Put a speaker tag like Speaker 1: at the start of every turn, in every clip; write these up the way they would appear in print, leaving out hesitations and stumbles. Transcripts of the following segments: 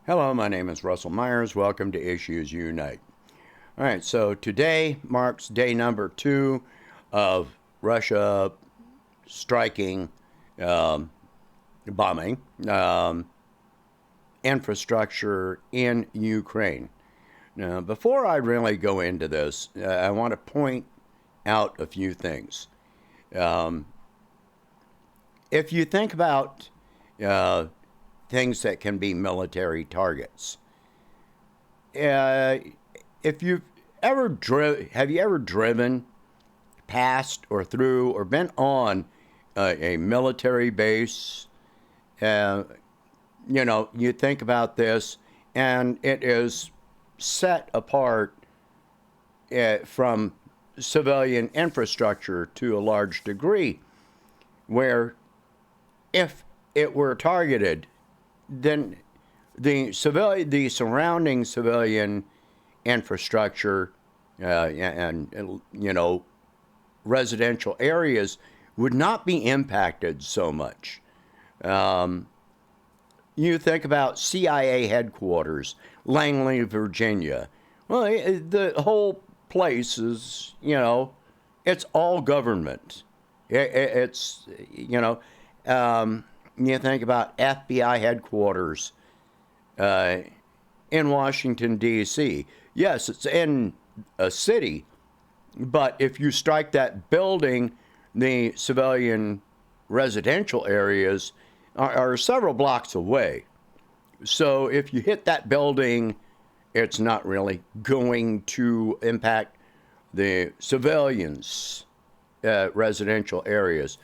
Speaker 1: Hello, my name is Russell Myers. Welcome to Issues Unite. All right, so today marks day number 2 of Russia striking, bombing infrastructure in Ukraine. Now, before I really go into this, I want to point out a few things. If you think about things that can be military targets, if you've ever have you ever driven past or through or been on a military base? You think about this, and it is set apart from civilian infrastructure to a large degree, where if it were targeted, then the surrounding civilian infrastructure and residential areas would not be impacted so much. You think about CIA headquarters, Langley, Virginia. Well, the whole place is, it's all government. It's, you think about FBI headquarters in Washington, D.C. Yes, it's in a city, but if you strike that building, the civilian residential areas are several blocks away. So if you hit that building, it's not really going to impact the civilians' residential areas.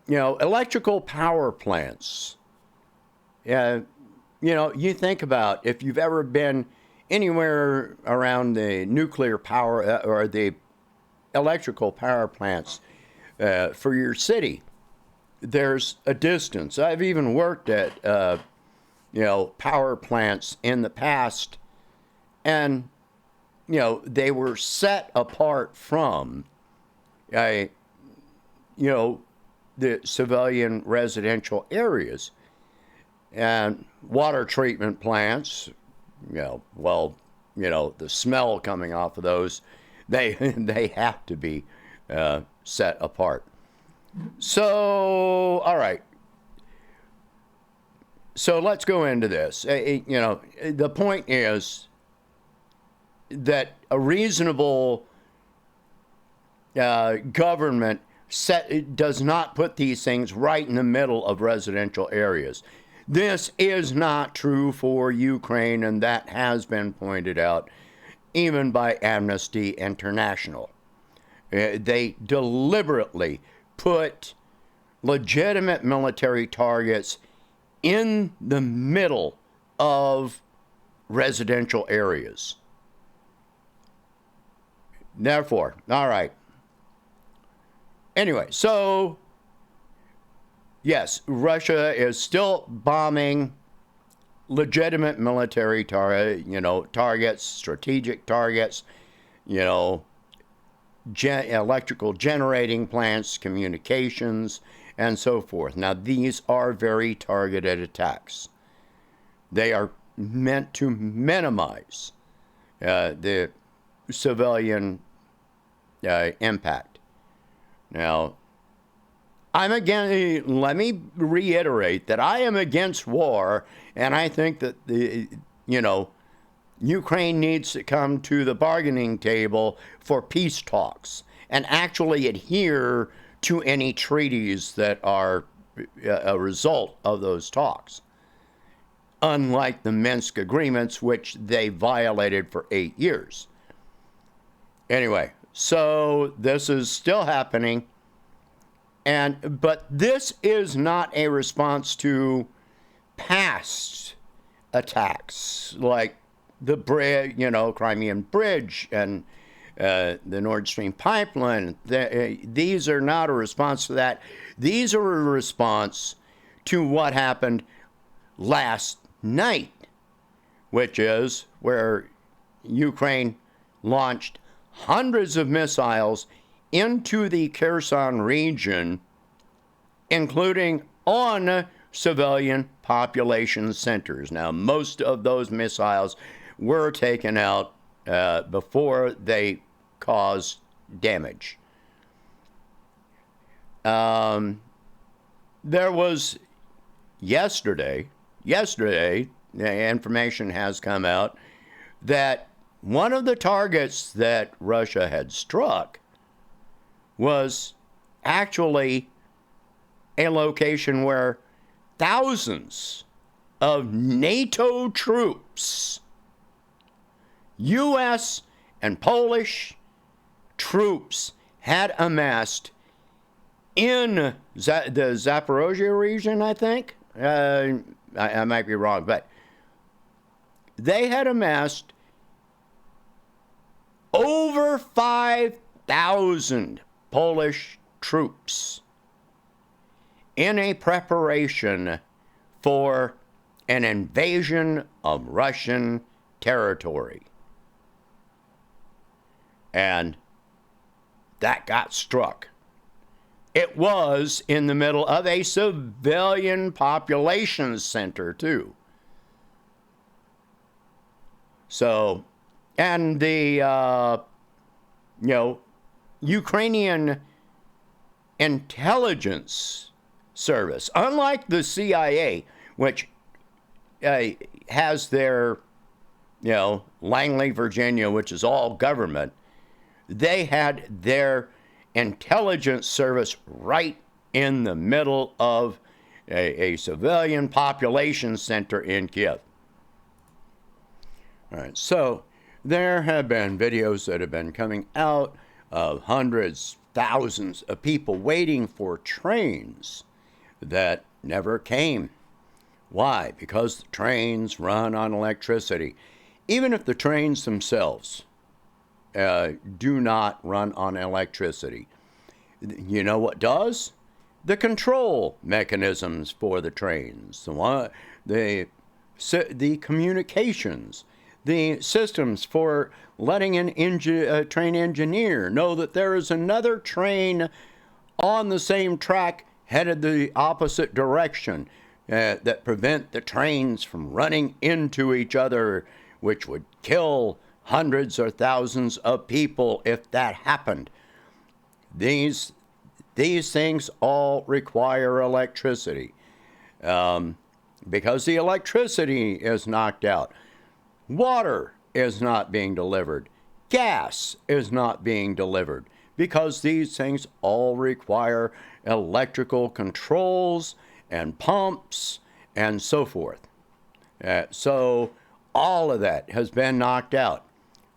Speaker 1: Electrical power plants. You think about if you've ever been anywhere around the nuclear power or the electrical power plants for your city. There's a distance. I've even worked at power plants in the past, and they were set apart from the civilian residential areas. And water treatment plants, the smell coming off of those, they have to be set apart. So, all right. So let's go into this. The point is that a reasonable government does not put these things right in the middle of residential areas. This is not true for Ukraine, and that has been pointed out even by Amnesty International. They deliberately put legitimate military targets in the middle of residential areas. Therefore, all right. Anyway, so yes, Russia is still bombing legitimate military targets, strategic targets, electrical generating plants, communications, and so forth. Now, these are very targeted attacks. They are meant to minimize the civilian impact. Now, let me reiterate that I am against war, and I think that Ukraine needs to come to the bargaining table for peace talks and actually adhere to any treaties that are a result of those talks, unlike the Minsk agreements, which they violated for 8 years. Anyway, so this is still happening, but this is not a response to past attacks like the Crimean Bridge and the Nord Stream pipeline. These are not a response to that. These are a response to what happened last night, which is where Ukraine launched hundreds of missiles into the Kherson region, including on civilian population centers. Now, most of those missiles were taken out before they caused damage. There was yesterday, the information has come out that one of the targets that Russia had struck was actually a location where thousands of NATO troops, U.S. and Polish troops, had amassed in the Zaporozhye region, I think. I might be wrong, but they had amassed over 5,000 Polish troops in a preparation for an invasion of Russian territory. And that got struck. It was in the middle of a civilian population center, too. So, and the, Ukrainian intelligence service, unlike the CIA, which has their, Langley, Virginia, which is all government, they had their intelligence service right in the middle of a civilian population center in Kiev. All right, so there have been videos that have been coming out of hundreds, thousands of people waiting for trains that never came. Why? Because the trains run on electricity. Even if the trains themselves do not run on electricity, you know what does? The control mechanisms for the trains, the communications, the systems for letting a train engineer know that there is another train on the same track headed the opposite direction that prevent the trains from running into each other, which would kill hundreds or thousands of people if that happened. These things all require electricity because the electricity is knocked out. Water is not being delivered. Gas is not being delivered because these things all require electrical controls and pumps and so forth. So all of that has been knocked out.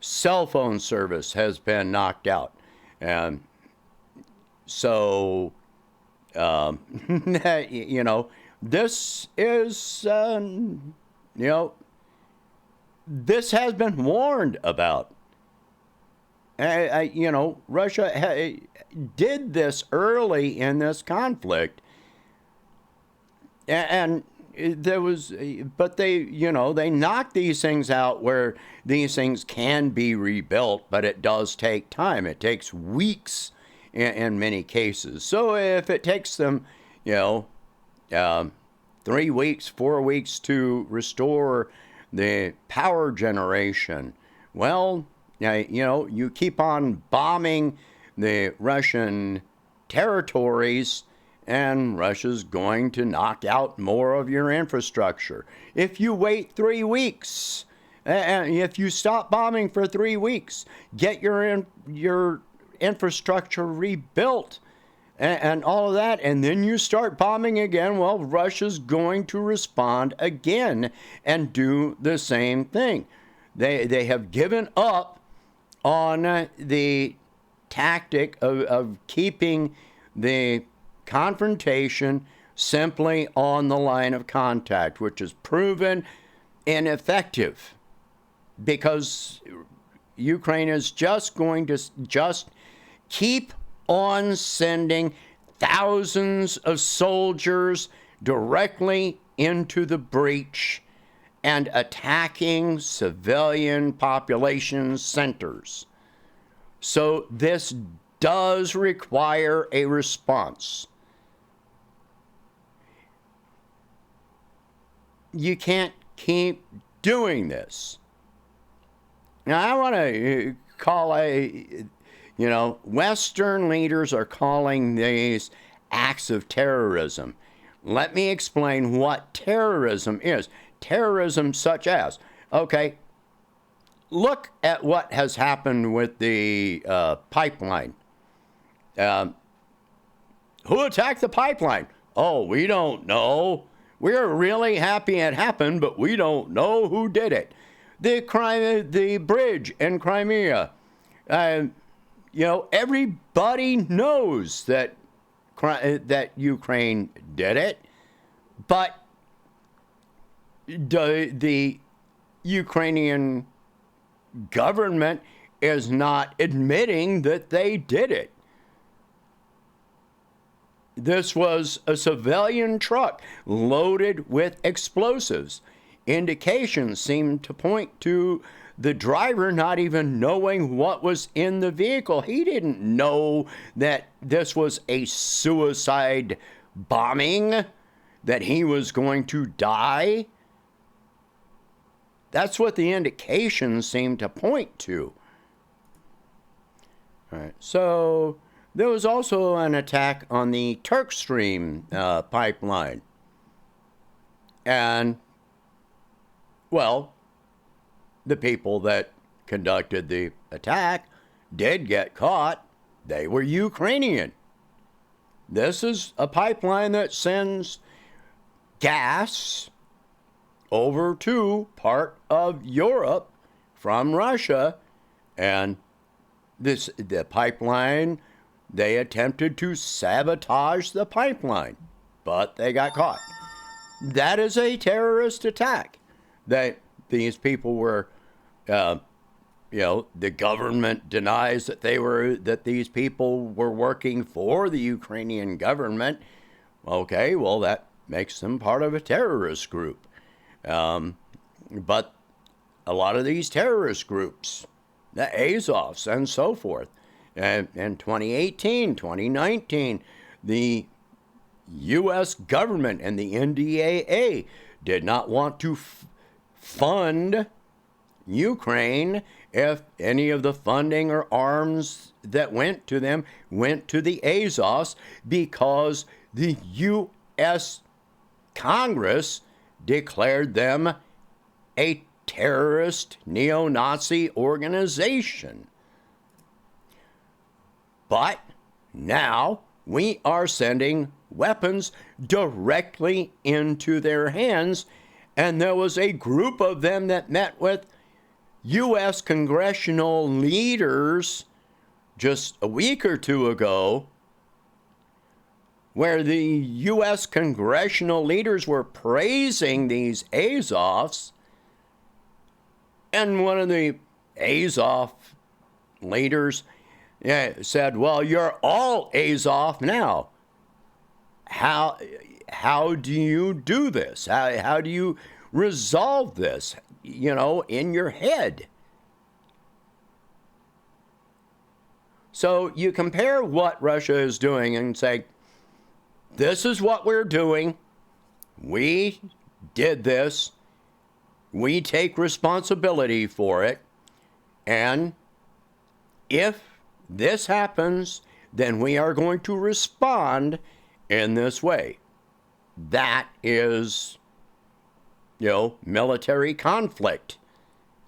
Speaker 1: Cell phone service has been knocked out. So, this is, this has been warned about. Russia did this early in this conflict, and there was, but they knocked these things out where these things can be rebuilt, but it does take time. It takes weeks in many cases. So if it takes them, 3 weeks, 4 weeks to restore the power generation, well, you keep on bombing the Russian territories, and Russia's going to knock out more of your infrastructure. If you wait 3 weeks, and if you stop bombing for 3 weeks, get your infrastructure rebuilt and all of that, and then you start bombing again, well, Russia's going to respond again and do the same thing. They have given up on the tactic of keeping the confrontation simply on the line of contact, which is proven ineffective because Ukraine is just going to keep on sending thousands of soldiers directly into the breach and attacking civilian population centers. So this does require a response. you can't keep doing this. Now, I want to call Western leaders are calling these acts of terrorism. Let me explain what terrorism is. Terrorism such as, okay, look at what has happened with the pipeline. Who attacked the pipeline? Oh, we don't know. We're really happy it happened, but we don't know who did it. The bridge in Crimea. Everybody knows that Ukraine did it, but the Ukrainian government is not admitting that they did it. This was a civilian truck loaded with explosives. Indications seem to point to the driver not even knowing what was in the vehicle. He didn't know that this was a suicide bombing, that he was going to die. That's what the indications seem to point to. All right, so there was also an attack on the Turk Stream pipeline. And, well, the people that conducted the attack did get caught. They were Ukrainian. This is a pipeline that sends gas over to part of Europe from Russia. And the pipeline, they attempted to sabotage the pipeline, but they got caught. That is a terrorist attack. That these people were, the government denies that these people were working for the Ukrainian government. Okay, well, that makes them part of a terrorist group. But a lot of these terrorist groups, the Azovs and so forth, and in 2018, 2019, the U.S. government and the NDAA did not want to fund Ukraine if any of the funding or arms that went to them went to the Azovs, because the U.S. Congress declared them a terrorist neo-Nazi organization. But now we are sending weapons directly into their hands, and there was a group of them that met with U.S. congressional leaders just a week or two ago, where the U.S. congressional leaders were praising these Azovs, and one of the Azov leaders said, well, you're all Azov now. How do you do this? How do you resolve this, in your head? So you compare what Russia is doing and say, this is what we're doing. We did this. We take responsibility for it. And if this happens, then we are going to respond in this way. That is, military conflict,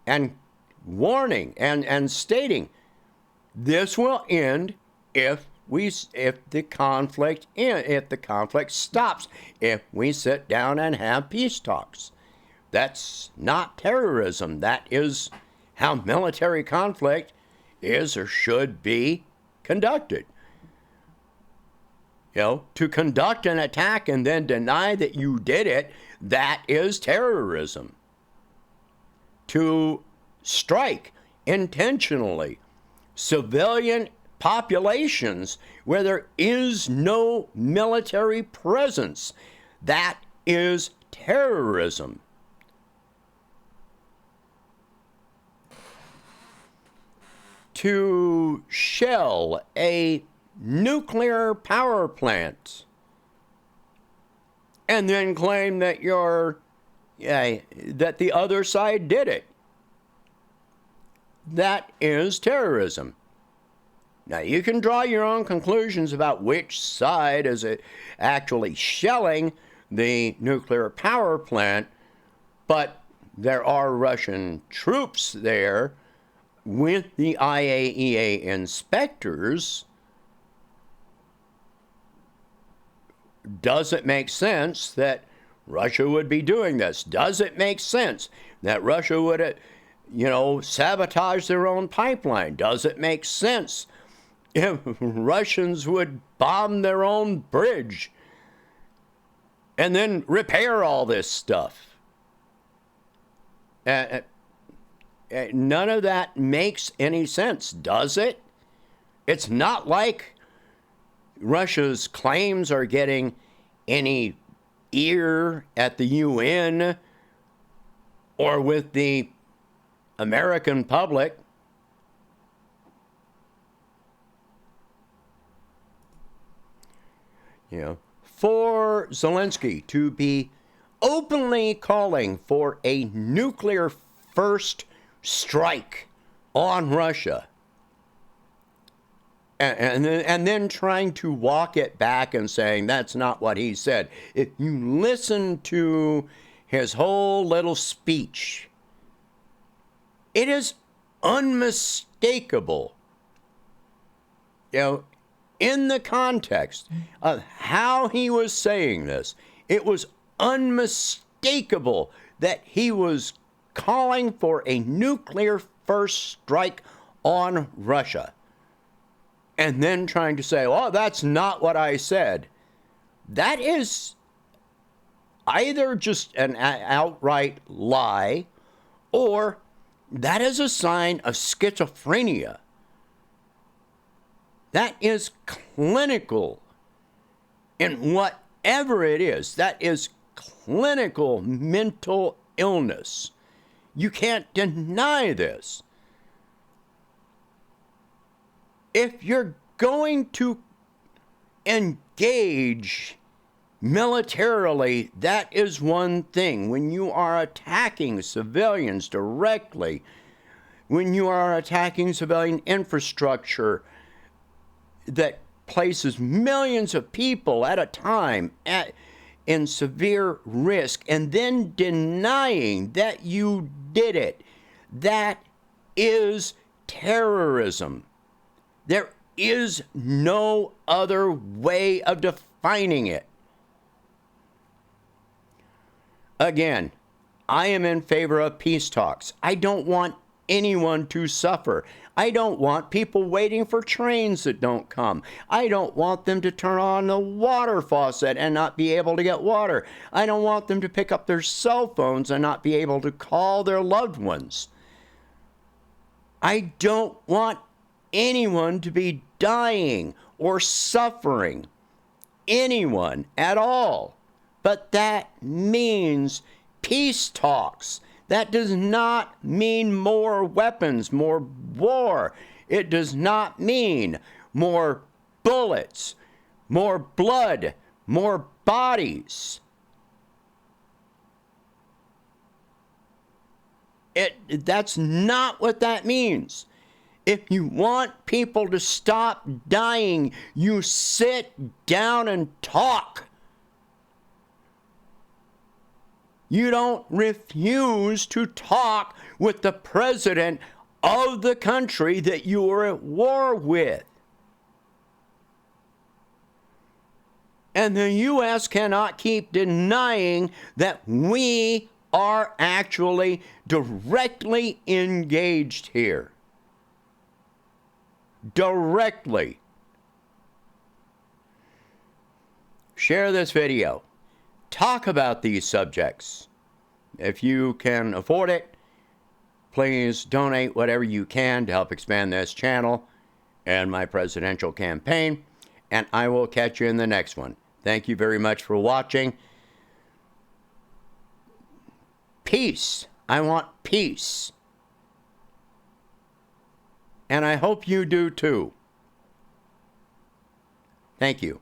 Speaker 1: and warning and stating this will end if the conflict stops, if we sit down and have peace talks. That's not terrorism. That is how military conflict is or should be conducted. To conduct an attack and then deny that you did it, that is terrorism. To strike intentionally civilian populations where there is no military presence, that is terrorism. To shell a nuclear power plant and then claim that you're, that the other side did it. That is terrorism. Now, you can draw your own conclusions about which side is actually shelling the nuclear power plant, but there are Russian troops there with the IAEA inspectors. Does it make sense that Russia would be doing this? Does it make sense that Russia would, sabotage their own pipeline? Does it make sense if Russians would bomb their own bridge and then repair all this stuff? None of that makes any sense, does it? It's not like Russia's claims are getting any ear at the UN or with the American public. For Zelensky to be openly calling for a nuclear first strike on Russia and then trying to walk it back and saying that's not what he said. If you listen to his whole little speech, it is unmistakable, in the context of how he was saying this. It was unmistakable that he was calling for a nuclear first strike on Russia. And then trying to say, oh, that's not what I said. That is either just an outright lie, or that is a sign of schizophrenia. That is clinical in whatever it is. That is clinical mental illness. You can't deny this. If you're going to engage militarily, that is one thing. When you are attacking civilians directly, when you are attacking civilian infrastructure that places millions of people at a time in severe risk, and then denying that you did it, that is terrorism. There is no other way of defining it. Again, I am in favor of peace talks. I don't want anyone to suffer. I don't want people waiting for trains that don't come. I don't want them to turn on the water faucet and not be able to get water. I don't want them to pick up their cell phones and not be able to call their loved ones. I don't want anyone to be dying or suffering. Anyone at all. But that means peace talks. That does not mean more weapons, more war. It does not mean more bullets, more blood, more bodies. That's not what that means. If you want people to stop dying, you sit down and talk. You don't refuse to talk with the president of the country that you are at war with. And the U.S. cannot keep denying that we are actually directly engaged here. Directly. Share this video. Talk about these subjects. If you can afford it, please donate whatever you can to help expand this channel and my presidential campaign. And I will catch you in the next one. Thank you very much for watching. Peace. I want peace. And I hope you do too. Thank you.